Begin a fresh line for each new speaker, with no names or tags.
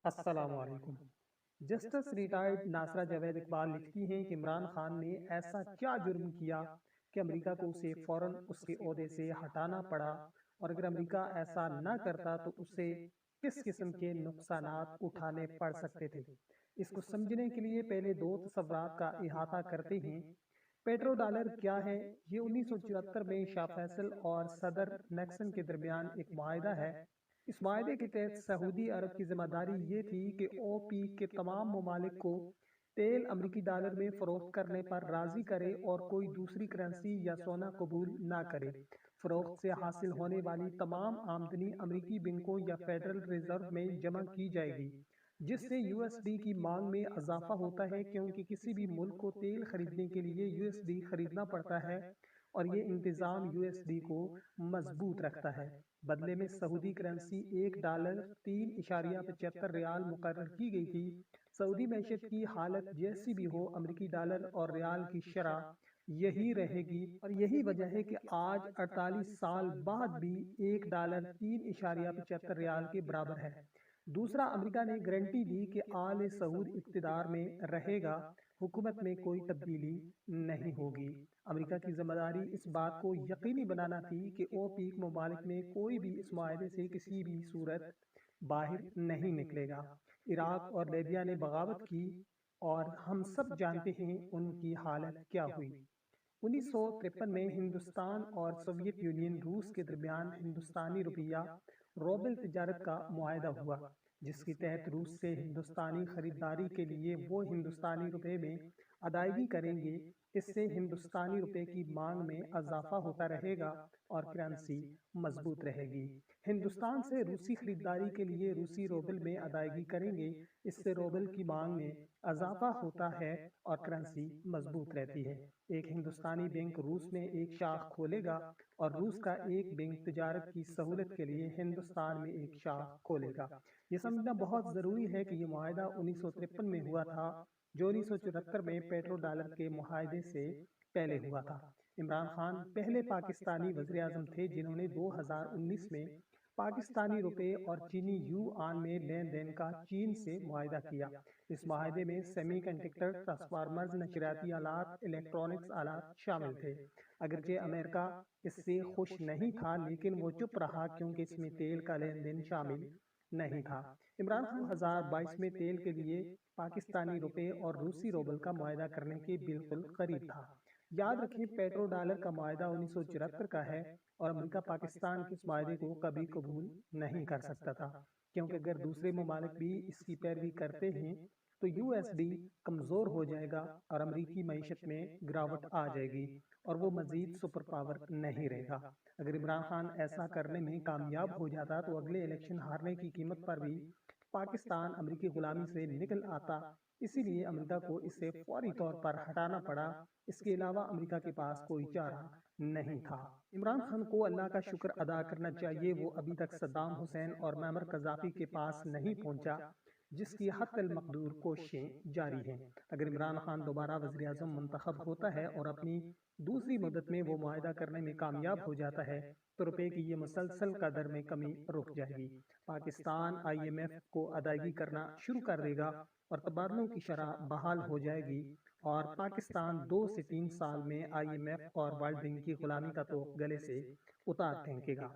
السلام علیکم۔ Justice retired Nasira Javed Iqbal لکھتی ہیں کہ عمران خان نے ایسا کیا جرم کیا کہ امریکہ کو اسے فوراً اس کے عہدے سے ہٹانا پڑا، اور اگر امریکہ ایسا نہ کرتا تو اسے کس قسم کے نقصانات اٹھانے پڑ سکتے تھے۔ اس کو سمجھنے کے لیے پہلے دو تصورات کا احاطہ کرتے ہیں۔ پیٹرو ڈالر کیا ہے؟ یہ 1974 میں شاہ فیصل اور صدر نیکسن کے درمیان ایک معاہدہ ہے۔ اس معاہدے کے تحت سعودی عرب کی ذمہ داری یہ تھی کہ او پیک کے تمام ممالک کو تیل امریکی ڈالر میں فروخت کرنے پر راضی کرے اور کوئی دوسری کرنسی یا سونا قبول نہ کرے۔ فروخت سے حاصل ہونے والی تمام آمدنی امریکی بینکوں یا فیڈرل ریزرو میں جمع کی جائے گی، جس سے یو ایس ڈی کی مانگ میں اضافہ ہوتا ہے، کیونکہ کسی بھی ملک کو تیل خریدنے کے لیے یو ایس ڈی خریدنا پڑتا ہے، اور یہ انتظام یو ایس ڈی کو مضبوط رکھتا ہے۔ بدلے میں سعودی کرنسی ایک ڈالر 3.75 ریال مقرر کی گئی تھی۔ سعودی معیشت کی حالت جیسی بھی ہو، امریکی ڈالر اور ریال کی شرح یہی رہے گی، اور یہی وجہ ہے کہ آج 48 سال بعد بھی ایک ڈالر 3.75 ریال کے برابر ہے۔ دوسرا، امریکہ نے گارنٹی دی کہ آل سعود اقتدار میں رہے گا، حکومت میں کوئی تبدیلی نہیں ہوگی۔ امریکہ کی ذمہ داری اس بات کو یقینی بنانا تھی کہ او پیک ممالک میں کوئی بھی اس معاہدے سے کسی بھی صورت باہر نہیں نکلے گا۔ عراق اور لیبیا نے بغاوت کی، اور ہم سب جانتے ہیں ان کی حالت کیا ہوئی۔ 1953 میں ہندوستان اور سوویت یونین روس کے درمیان ہندوستانی روپیہ روبل تجارت کا معاہدہ ہوا، جس کے تحت روس سے ہندوستانی خریداری کے لیے وہ ہندوستانی روپے میں ادائیگی کریں گے۔ اس سے ہندوستانی روپے کی مانگ میں اضافہ ہوتا رہے گا اور کرنسی مضبوط رہے گی۔ ہندوستان سے روسی خریداری کے لیے روسی روبل میں ادائیگی کریں گے، اس سے روبل کی مانگ میں اضافہ ہوتا ہے اور کرنسی مضبوط رہتی ہے۔ ایک ہندوستانی بینک روس میں ایک شاخ کھولے گا، اور روس کا ایک بینک تجارت کی سہولت کے لیے ہندوستان میں ایک شاخ کھولے گا۔ یہ سمجھنا بہت ضروری ہے کہ یہ معاہدہ 1953 میں ہوا تھا، جو 1974 میں پیٹرو ڈالر کے معاہدے سے پہلے ہوا تھا۔ عمران خان پہلے پاکستانی وزیر اعظم تھے جنہوں نے 2019 میں پاکستانی روپے اور چینی یوان میں لین دین کا چین سے معاہدہ کیا۔ اس معاہدے میں سیمی کنڈکٹر، ٹرانسفارمرز، نشریاتی آلات، الیکٹرانکس آلات شامل تھے۔ اگرچہ امریکہ اس سے خوش نہیں تھا، لیکن وہ چپ رہا کیونکہ اس میں تیل کا لین دین شامل نہیں تھا۔ عمران خان 2022 میں تیل کے لیے پاکستانی روپے اور روسی روبل کا معاہدہ کرنے کے بالکل قریب تھا۔ یاد رکھیں، پیٹرو ڈالر کا معاہدہ 1974 کا ہے، اور امریکہ پاکستان کے اس معاہدے کو کبھی قبول نہیں کر سکتا تھا، کیونکہ اگر دوسرے ممالک بھی اس کی پیروی کرتے ہیں تو یو ایس ڈی کمزور ہو جائے گا اور امریکی معیشت میں گراوٹ آ جائے گی، اور وہ مزید سپر پاور نہیں رہے گا۔ اگر عمران خان ایسا کرنے میں کامیاب ہو جاتا تو اگلے الیکشن ہارنے کی قیمت پر بھی پاکستان امریکی غلامی سے نکل آتا، اسی لیے امریکہ کو اس سے فوری طور پر ہٹانا پڑا۔ اس کے علاوہ امریکہ کے پاس کوئی چارہ نہیں تھا۔ عمران خان کو اللہ کا شکر ادا کرنا چاہیے، وہ ابھی تک صدام حسین اور معمر قذافی کے پاس نہیں پہنچا، جس کی حتی المقدور کوششیں جاری ہیں۔ اگر عمران خان دوبارہ وزیر اعظم منتخب ہوتا ہے اور اپنی دوسری مدت میں وہ معاہدہ کرنے میں کامیاب ہو جاتا ہے تو روپے کی یہ مسلسل قدر میں کمی رک جائے گی۔ پاکستان آئی ایم ایف کو ادائیگی کرنا شروع کر دے گا، اور تبادلوں کی شرح بحال ہو جائے گی، اور پاکستان 2 سے 3 سال میں آئی ایم ایف اور ورلڈ بینک کی غلامی کا طوق گلے سے اتار پھینکے گا۔